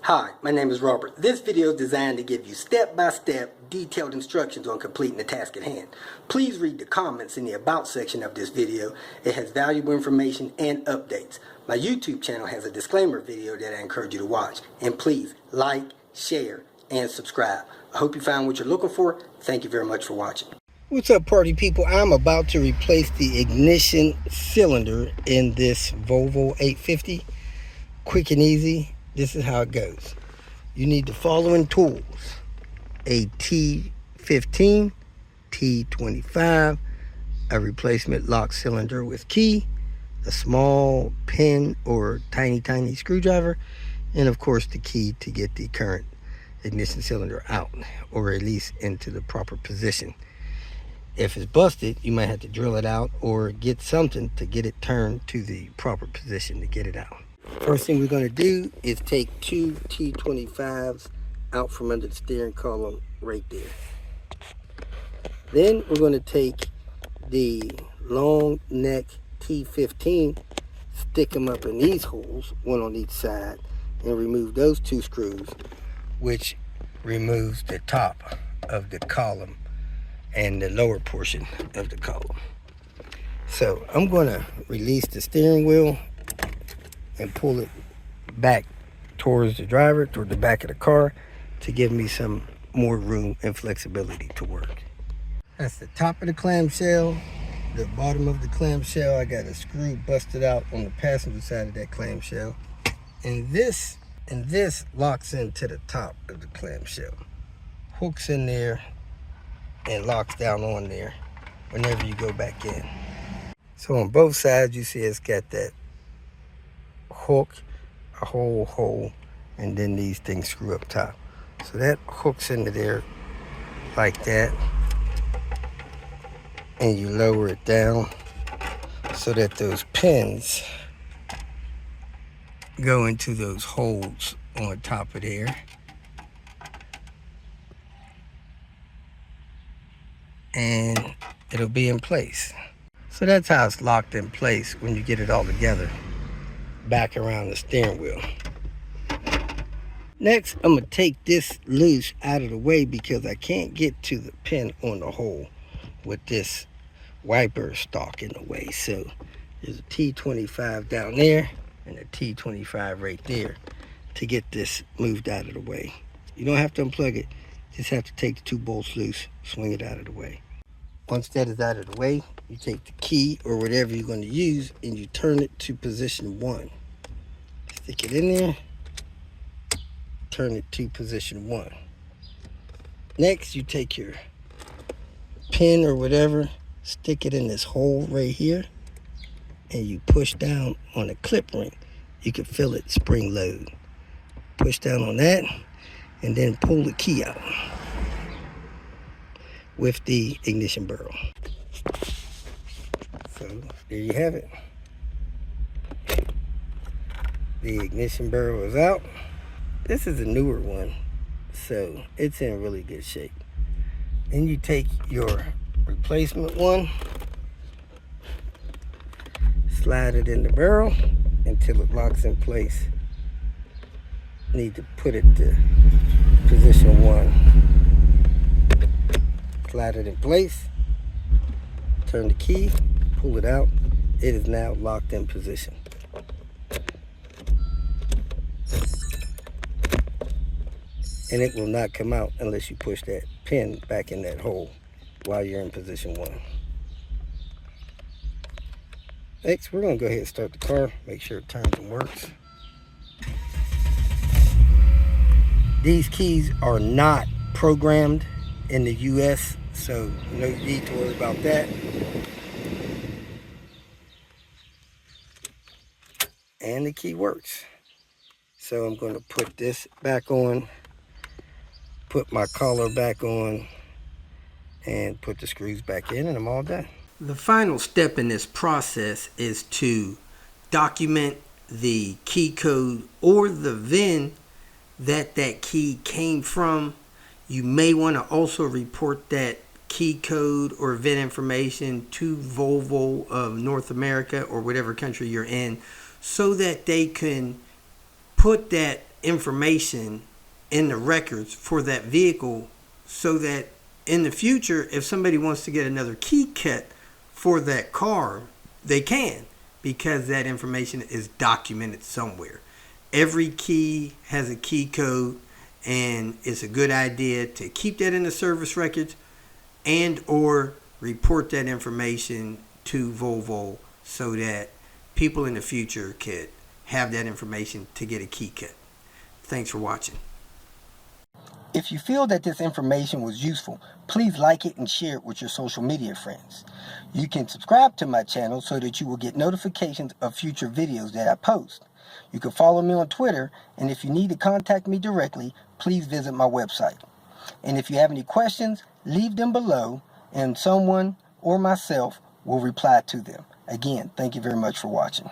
Hi, my name is Robert. This video is designed to give you step-by-step detailed instructions on completing the task at hand. Please read the comments in the About section of this video. It has valuable information and updates. My YouTube channel has a disclaimer video that I encourage you to watch. And please like, share, and subscribe. I hope you found what you're looking for. Thank you very much for watching. What's up, party people? I'm about to replace the ignition cylinder in this Volvo 850. Quick and easy. This is how it goes. You need the following tools: a T15, T25, a replacement lock cylinder with key, a small pin or tiny screwdriver, and of course the key to get the current ignition cylinder out, or at least into the proper position. If it's busted, you might have to drill it out or get something to get it turned to the proper position to get it out. First thing we're going to do is take two T25s out from under the steering column right there. Then we're going to take the long neck T15, stick them up in these holes, one on each side, and remove those two screws, which removes the top of the column and the lower portion of the column. So I'm going to release the steering wheel and pull it back towards the driver, toward the back of the car, to give me some more room and flexibility to work. That's the top of the clamshell. The bottom of the clamshell, I got a screw busted out on the passenger side of that clamshell. And this locks into the top of the clamshell. Hooks in there and locks down on there whenever you go back in. So on both sides, you see it's got that hook, a whole hole, and then these things screw up top. So that hooks into there like that, and you lower it down so that those pins go into those holes on top of there. And it'll be in place. So that's how it's locked in place when you get it all together back around the steering wheel. Next, I'm going to take this loose out of the way because I can't get to the pin on the hole with this wiper stalk in the way. So there's a T25 down there and a T25 right there to get this moved out of the way. You don't have to unplug it, just have to take the two bolts loose, swing it out of the way. Once that is out of the way, you take the key or whatever you're going to use and you turn it to position 1. Stick it in there, turn it to position 1. Next, you take your pin or whatever, stick it in this hole right here, and you push down on the clip ring. You can feel it spring load. Push down on that and then pull the key out with the ignition barrel. So there you have it. The ignition barrel is out. This is a newer one, so it's in really good shape. Then you take your replacement one, slide it in the barrel until it locks in place. Need to put it to position 1. Slide it in place, turn the key, pull it out. It is now locked in position. And it will not come out unless you push that pin back in that hole while you're in position 1. Next, we're going to go ahead and start the car, make sure it turns and works. These keys are not programmed in the US, so no need to worry about that. And the key works. So I'm going to put this back on, put my collar back on, and put the screws back in, and I'm all done. The final step in this process is to document the key code or the VIN that key came from. You may want to also report that key code or VIN information to Volvo of North America or whatever country you're in, so that they can put that information in the records for that vehicle, so that in the future, if somebody wants to get another key cut for that car, they can, because that information is documented somewhere. Every key has a key code, and it's a good idea to keep that in the service records and or report that information to Volvo so that people in the future could have that information to get a key cut. Thanks for watching. If you feel that this information was useful, please like it and share it with your social media friends. You can subscribe to my channel so that you will get notifications of future videos that I post. You can follow me on Twitter, and if you need to contact me directly, please visit my website. And if you have any questions, leave them below, and someone or myself will reply to them. Again, thank you very much for watching.